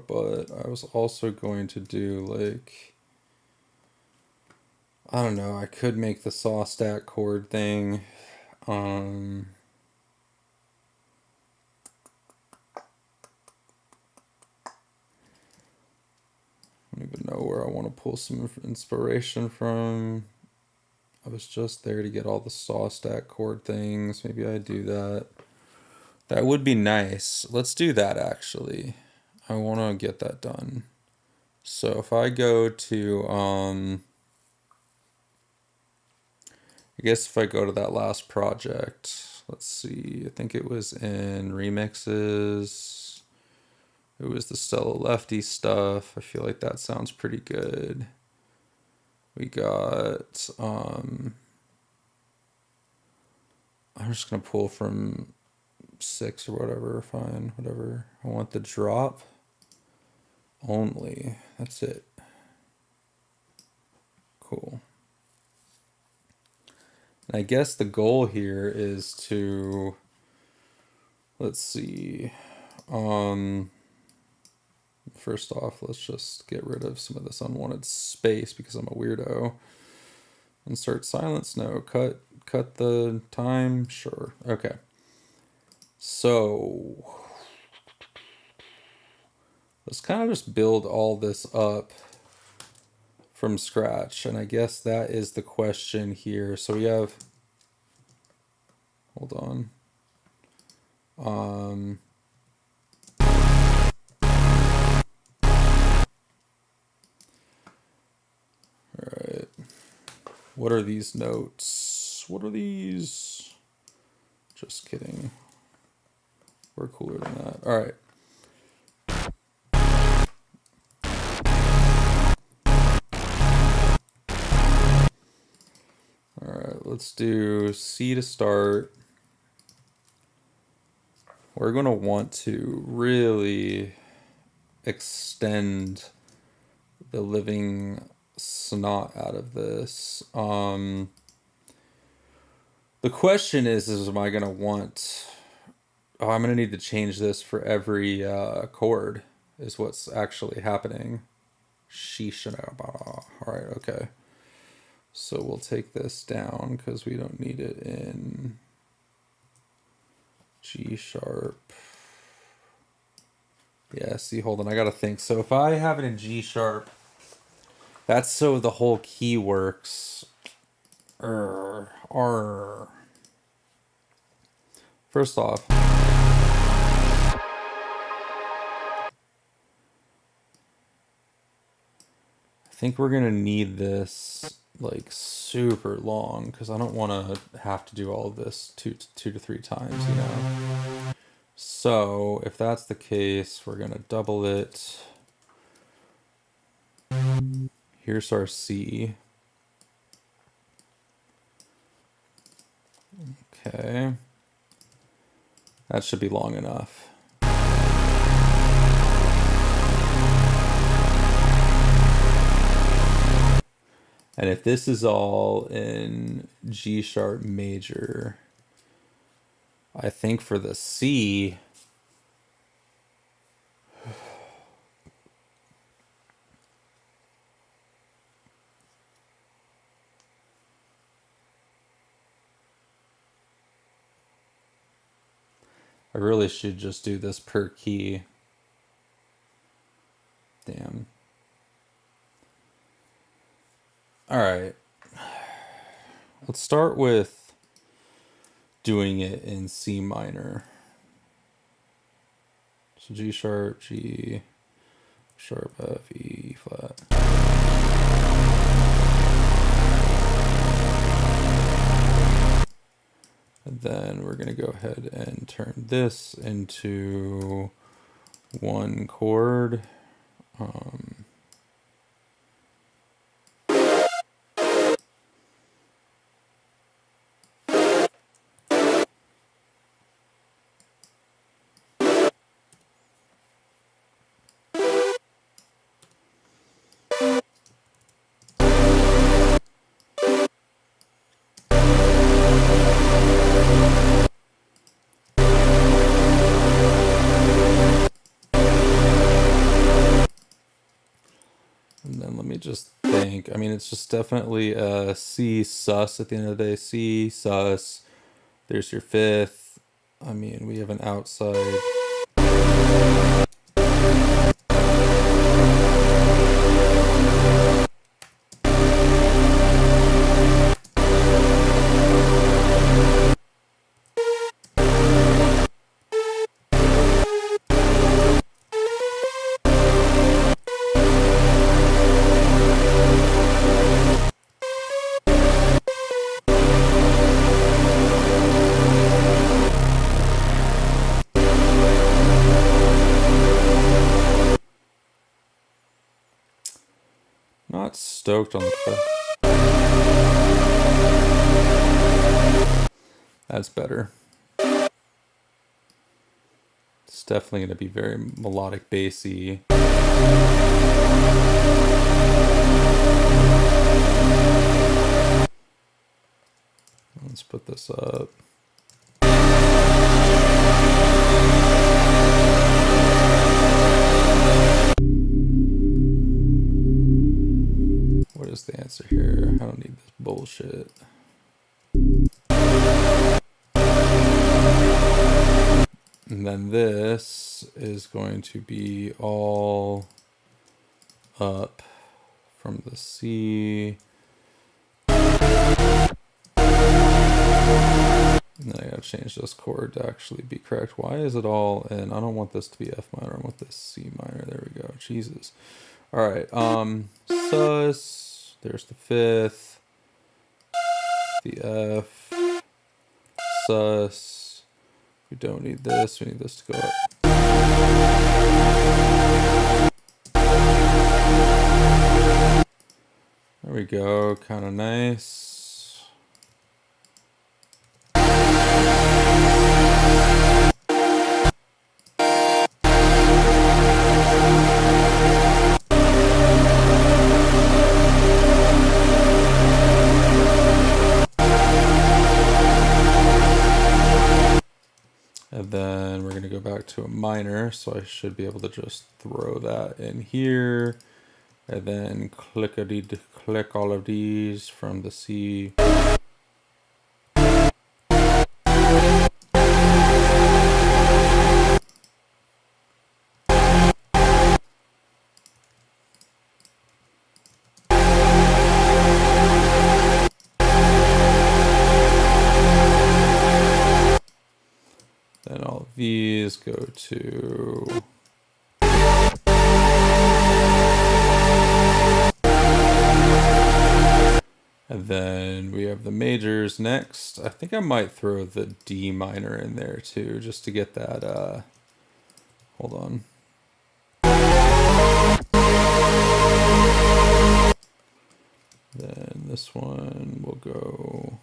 but I was also going to do like, I don't know, I could make the saw stack chord thing. I don't even know where I want to pull some inspiration from. I was just there to get all the saw stack chord things. Maybe I do that. That would be nice. Let's do that actually. I want to get that done. So if I go to, I guess if I go to that last project, let's see, I think it was in remixes. It was the Stella Lefty stuff. I feel like that sounds pretty good. We got, I'm just gonna pull from 6 or whatever, fine, whatever. I want the drop only, that's it. Cool. And I guess the goal here is to, let's see, first off, let's just get rid of some of this unwanted space because I'm a weirdo. Insert silence, no, cut the time, sure, okay. So let's kind of just build all this up from scratch, and I guess that is the question here. So we have, hold on, all right, what are these notes? What are these? Just kidding. We're cooler than that. All right. All right, let's do C to start. We're going to want to really extend the living snot out of this. The question is am I going to want... Oh, I'm going to need to change this for every chord is what's actually happening. All right, okay. So we'll take this down because we don't need it in G sharp. Yeah, see, hold on, I gotta think. So if I have it in G sharp, that's so the whole key works. First off, I think we're gonna need this like super long because I don't want to have to do all of this two to three times, you know. So if that's the case, we're gonna double it. Here's our C. Okay, that should be long enough. And if this is all in G sharp major, I think for the C, I really should just do this per key. Damn. All right. Let's start with doing it in C minor. So G sharp, G sharp, F, E flat. And then we're gonna go ahead and turn this into one chord. me just think. I mean, it's just definitely a C sus at the end of the day. C sus. There's your fifth. I mean, we have an outside. Not stoked on the fifth. That's better. It's definitely going to be very melodic bassy. Let's put this up. What is the answer here? I don't need this bullshit. And then this is going to be all up from the C. And then I gotta change this chord to actually be correct. Why is it all in? I don't want this to be F minor. I want this C minor. There we go. Jesus. All right. Sus. There's the fifth. The F. Sus. We don't need this. We need this to go up. There we go. Kind of nice. And then we're going to go back to a minor, so I should be able to just throw that in here. And then click all of these from the C. Then all of these go to and then we have the majors next. I think I might throw the D minor in there too, just to get that hold on. Then this one will go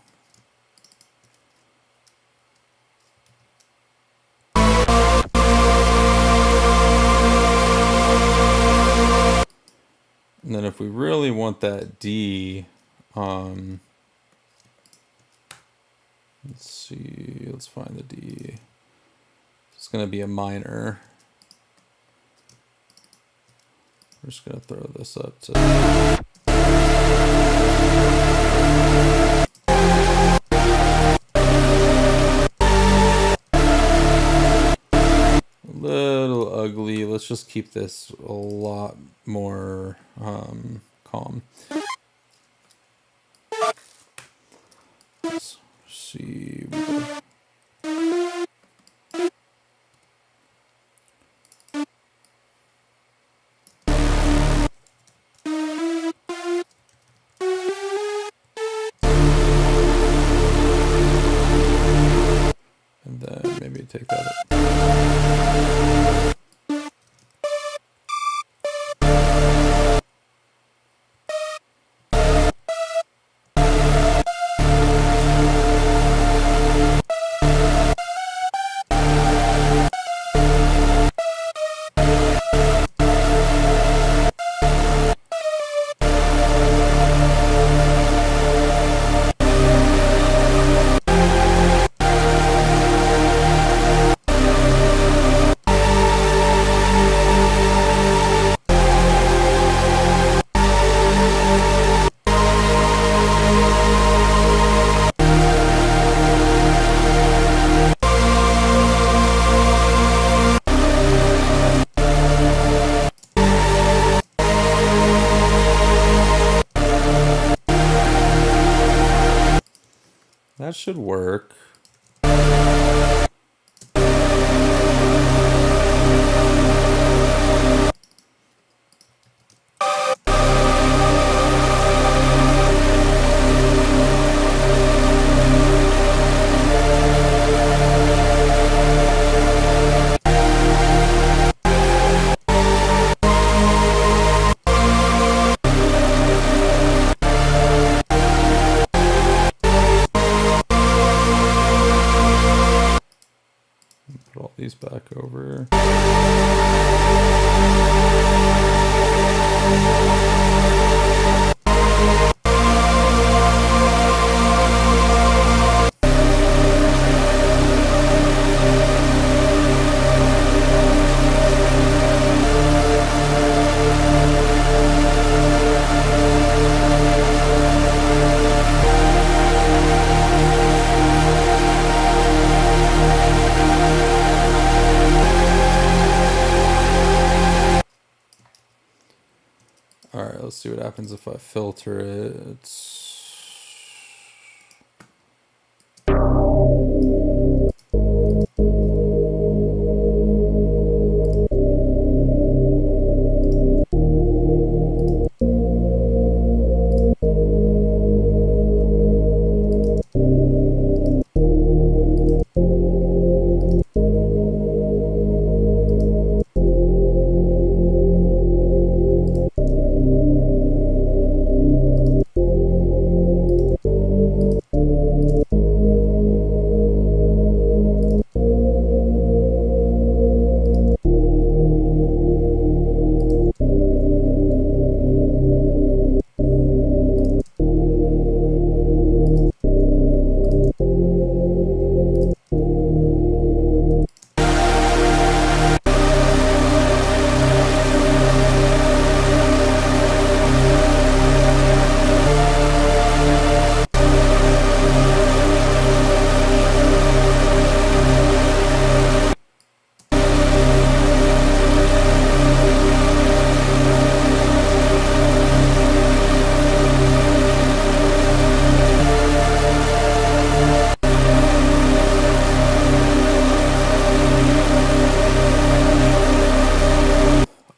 and then if we really want that D, let's see, let's find the D. It's going to be a minor. We're just going to throw this up to... A little ugly. Let's just keep this a lot more calm. Let's see. And then maybe take that up. That should work. Put all these back over. Alright, let's see what happens if I filter it.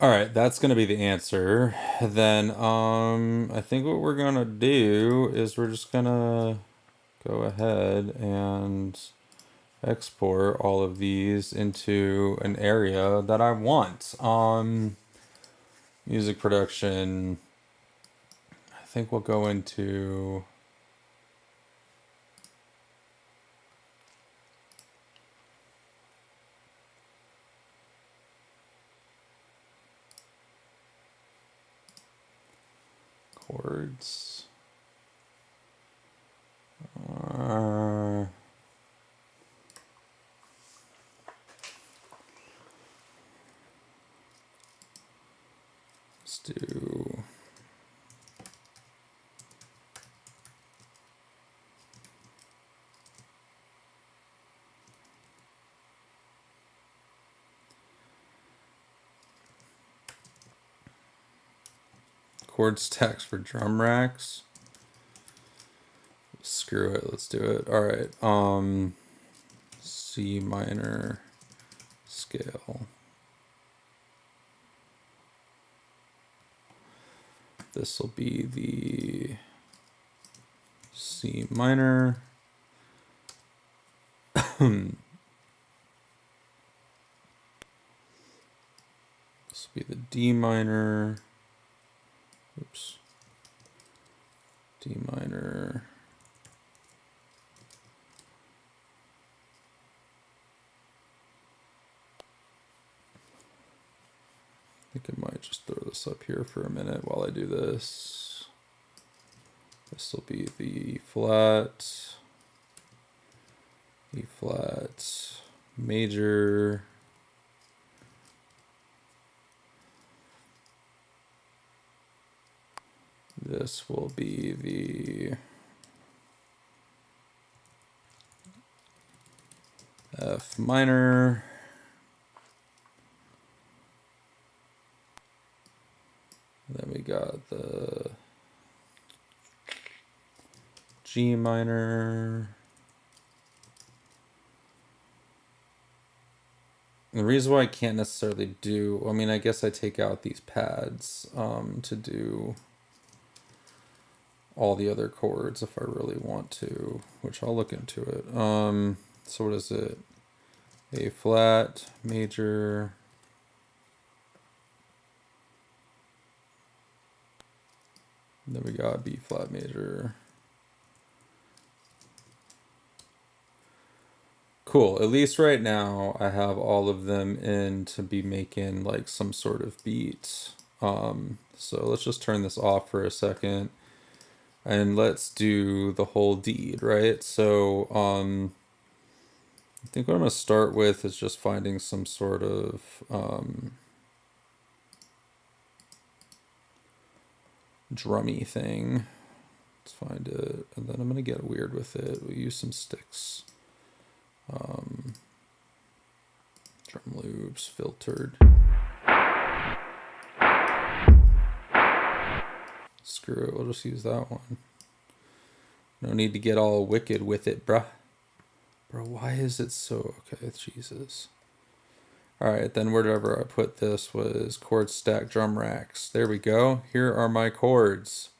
Alright, that's gonna be the answer. Then I think what we're gonna do is we're just gonna go ahead and export all of these into an area that I want. Music production. I think we'll go into chords. Let's do chord stacks for drum racks. Screw it, let's do it. All right, C minor scale. This will be the C minor. This will be the D minor. Oops. D minor. I think I might just throw this up here for a minute while I do this. This will be the E flat, major, this will be the F minor, then we got the G minor, The reason why I can't necessarily do, I mean, I guess I take out these pads to do all the other chords if I really want to, which I'll look into it. So what is it? A flat, major, then we got B flat major. Cool. At least right now I have all of them in to be making like some sort of beat. So let's just turn this off for a second and let's do the whole deed, right? So I think what I'm gonna start with is just finding some sort of drummy thing. Let's find it, and then I'm gonna get weird with it. We'll use some sticks. Drum loops, filtered. Screw it, we'll just use that one. No need to get all wicked with it, bruh. Bro, why is it so... Okay, Jesus. Alright, then wherever I put this was chord stack drum racks. There we go. Here are my chords.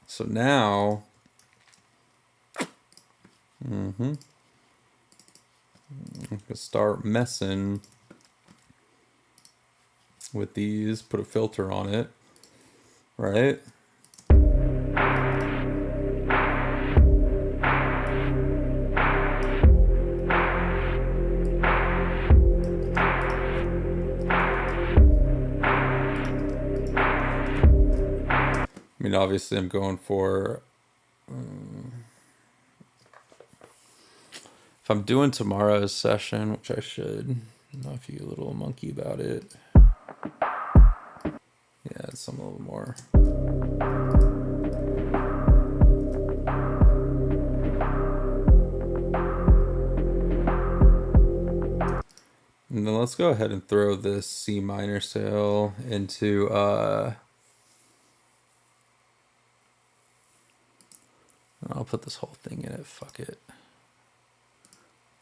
So now... I can start messing with these, put a filter on it, right? I mean, obviously I'm going for, if I'm doing tomorrow's session, which I should, not you little monkey about it. Yeah, it's some a little more. And then let's go ahead and throw this C minor scale into I'll put this whole thing in it, fuck it.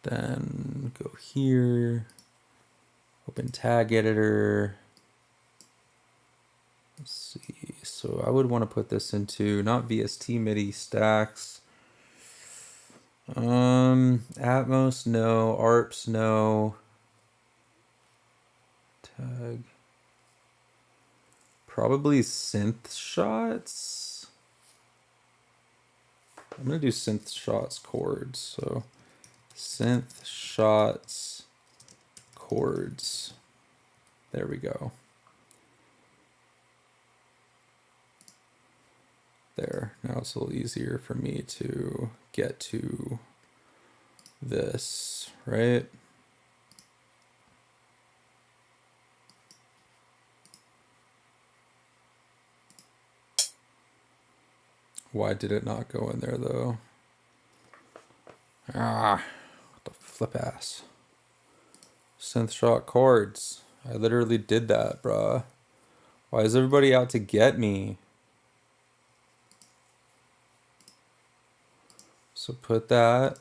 Then go here, open tag editor. Let's see, so I would want to put this into not VST MIDI stacks. Atmos, no. ARPs, no. Tag. Probably synth shots. I'm gonna do synth shots chords. So synth shots chords. There we go. There. Now it's a little easier for me to get to this, right? Why did it not go in there though? Ah, what the flip ass. Synth shot chords. I literally did that, bruh. Why is everybody out to get me? So put that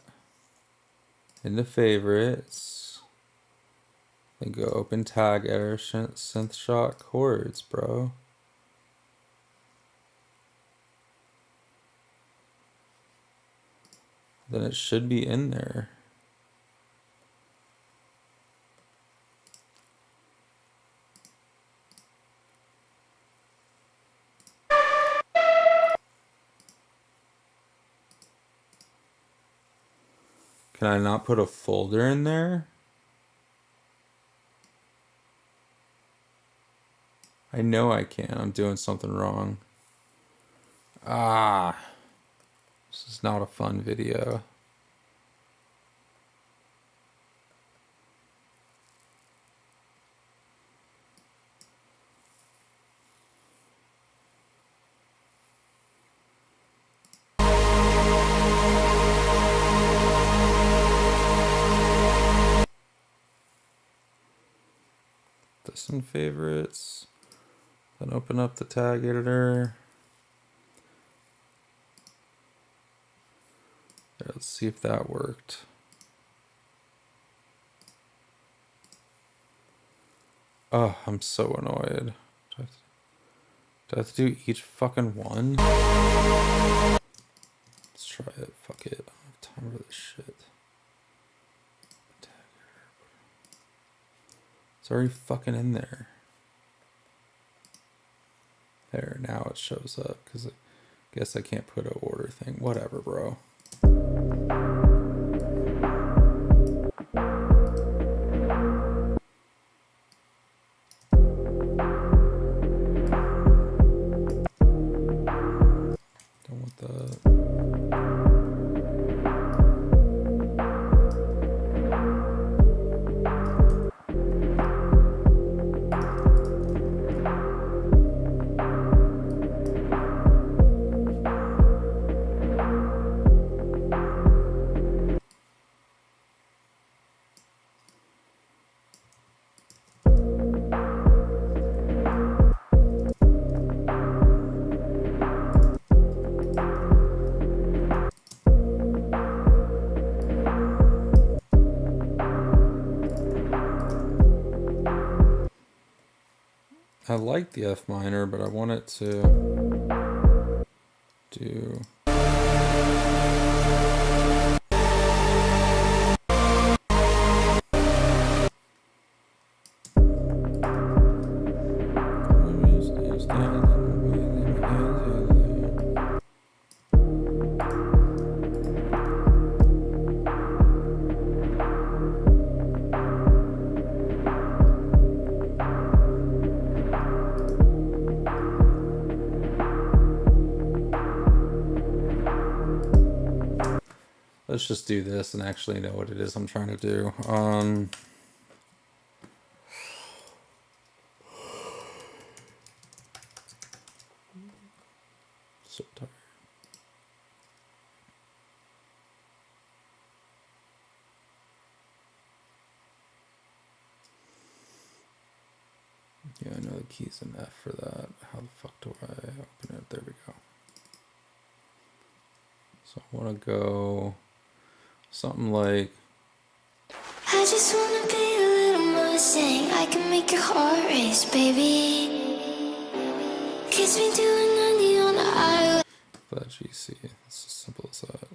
into favorites. Then go open tag editor, synth shot chords, bro. Then it should be in there. Can I not put a folder in there? I know I can. I'm doing something wrong. Ah. This is not a fun video. This in favorites. Then open up the tag editor. Let's see if that worked. Oh, I'm so annoyed. Do I have to do each fucking one? Let's try it. Fuck it. I don't have time for this shit. It's already fucking in there. There, now it shows up because I guess I can't put an order thing. Whatever, bro. Don't want that. I like the F minor, but I want it to do... Let's just do this and actually know what it is I'm trying to do. So tired. Yeah, I know the key's an F for that. How the fuck do I open it? There we go. So I want to go something like... I just wanna be a little Mustang. I can make your heart race, baby. Kiss me doing 90 on the highway. That GC. It's as simple as that.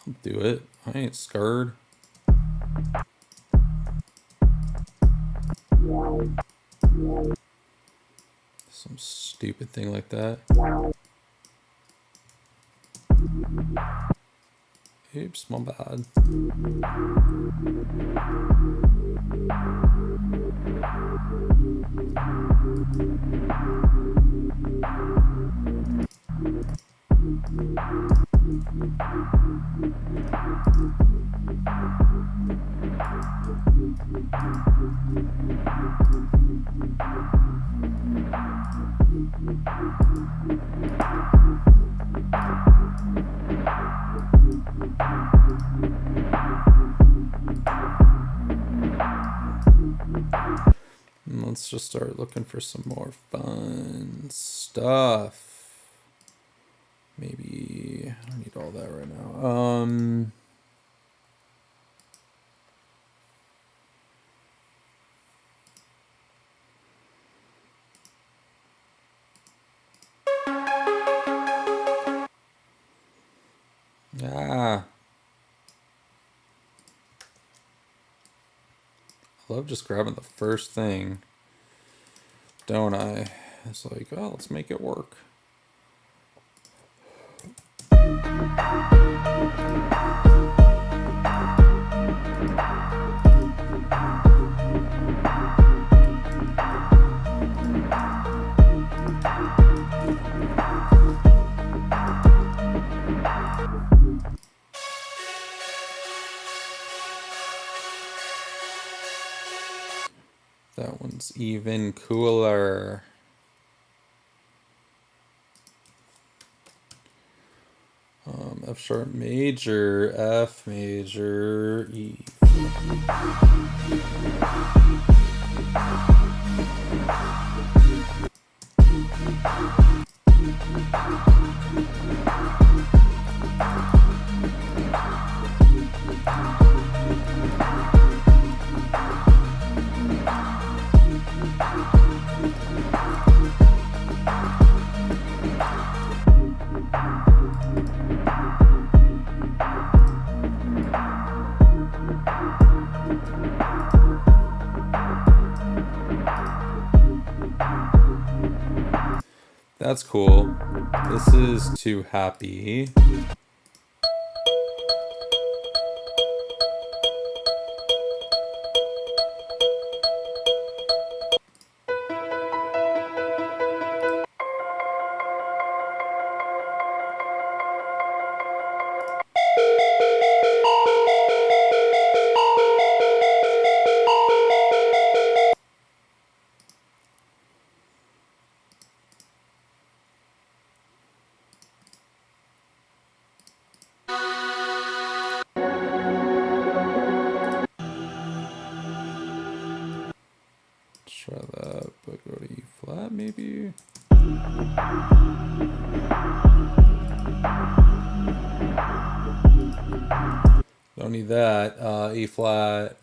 I'll do it. I ain't scared. Some stupid thing like that. Oops, my bad. Let's just start looking for some more fun stuff. Maybe I don't need all that right now. I love just grabbing the first thing, don't I? It's like, oh, let's make it work. That one's even cooler. F sharp major, F major, E. That's cool. This is too happy. Try that, but go to E flat maybe. Don't need that. E flat.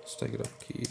Let's take it up key.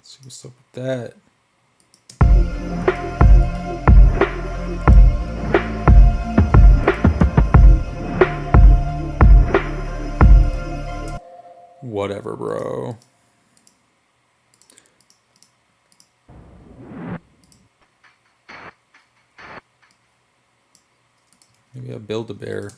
See what's up with that. Whatever, bro. Maybe a Build-A-Bear.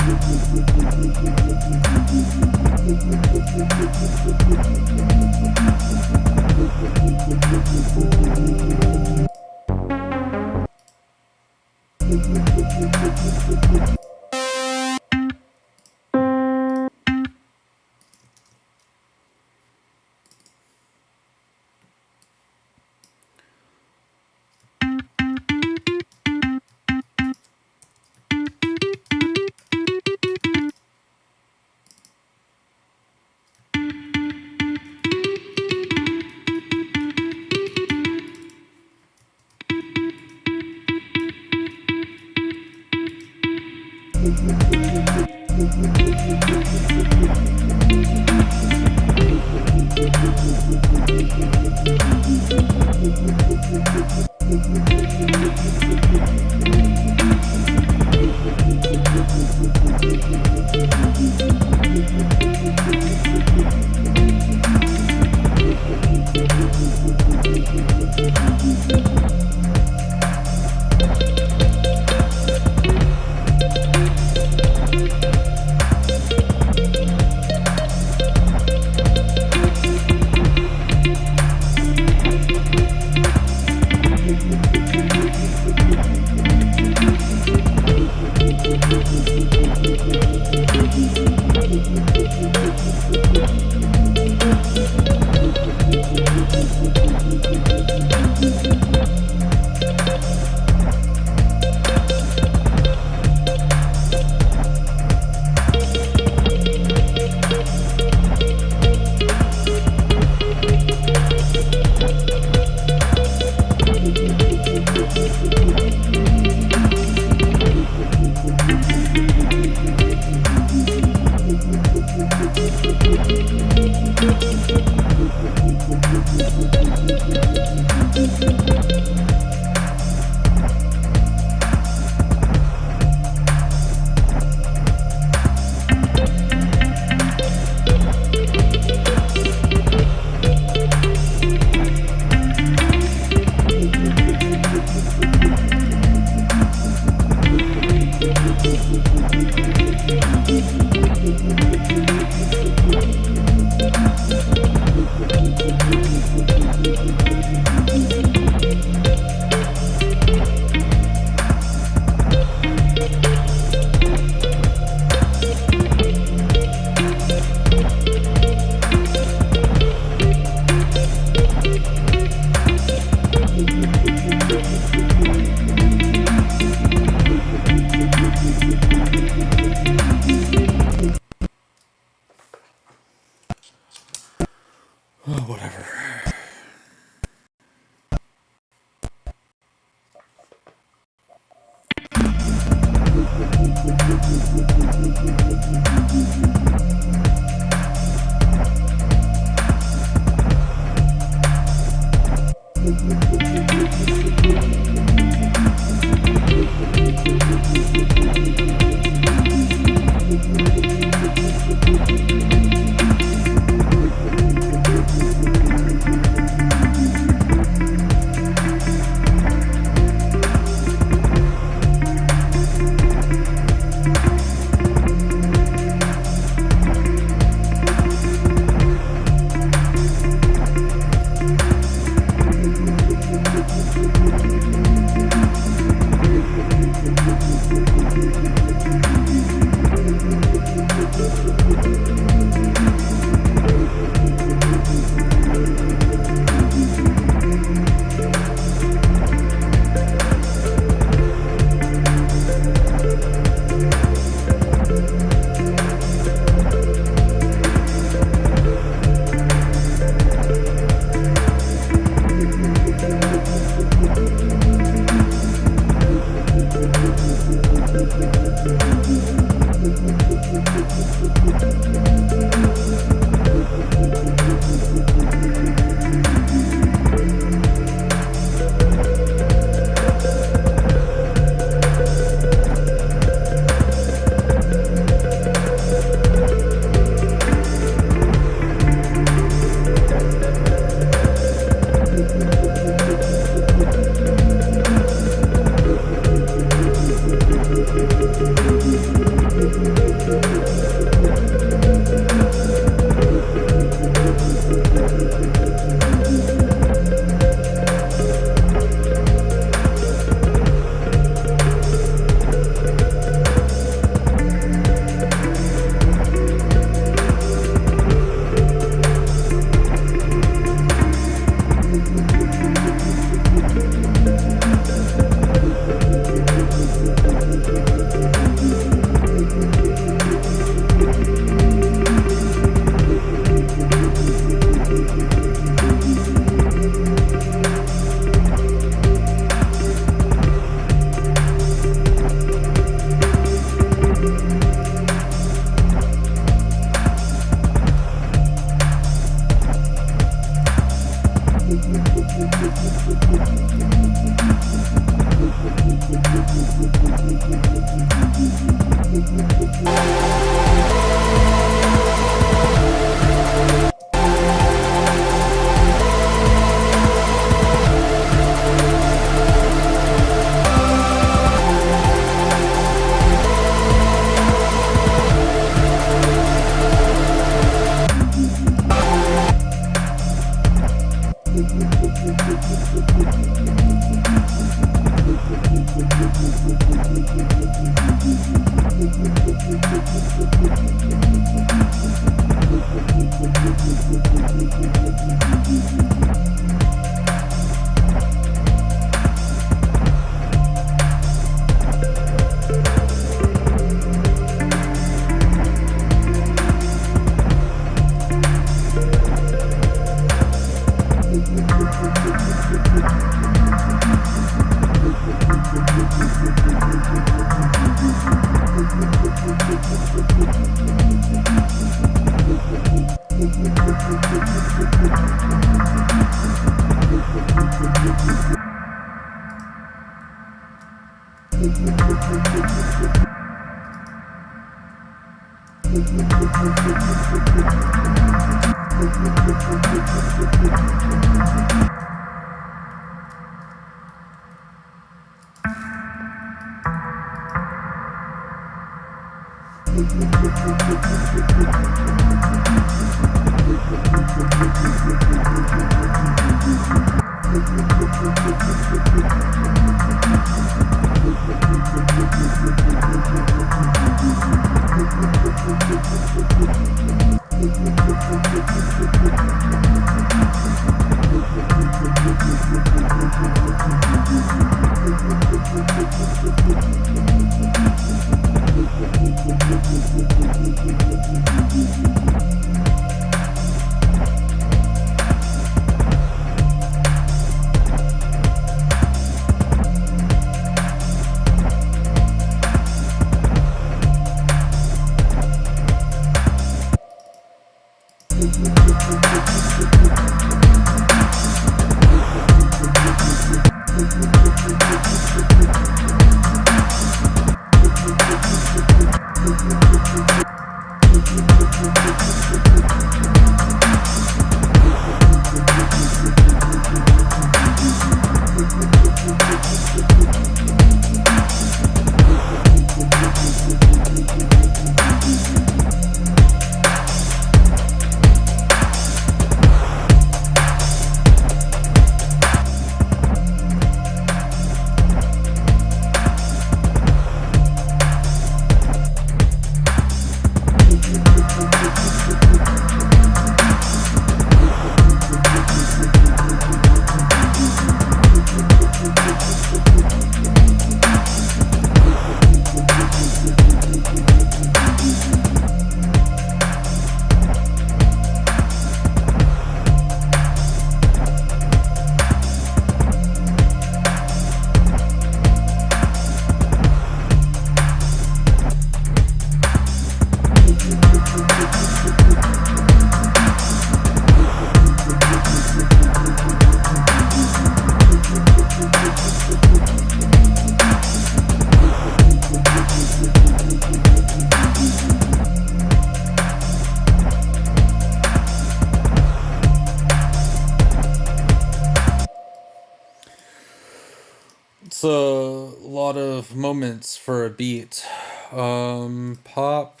It's a lot of moments for a beat. Pop.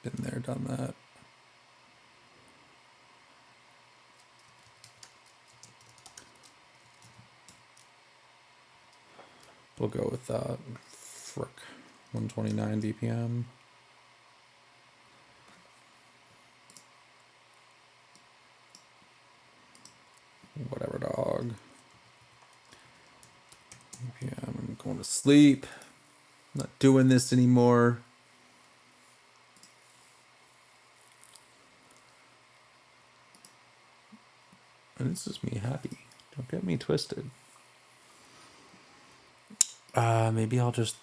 Been there, done that. We'll go with that. Frick. 129 BPM. Whatever, dog. BPM. I'm going to sleep. I'm not doing this anymore. And this is me happy. Don't get me twisted. Maybe I'll just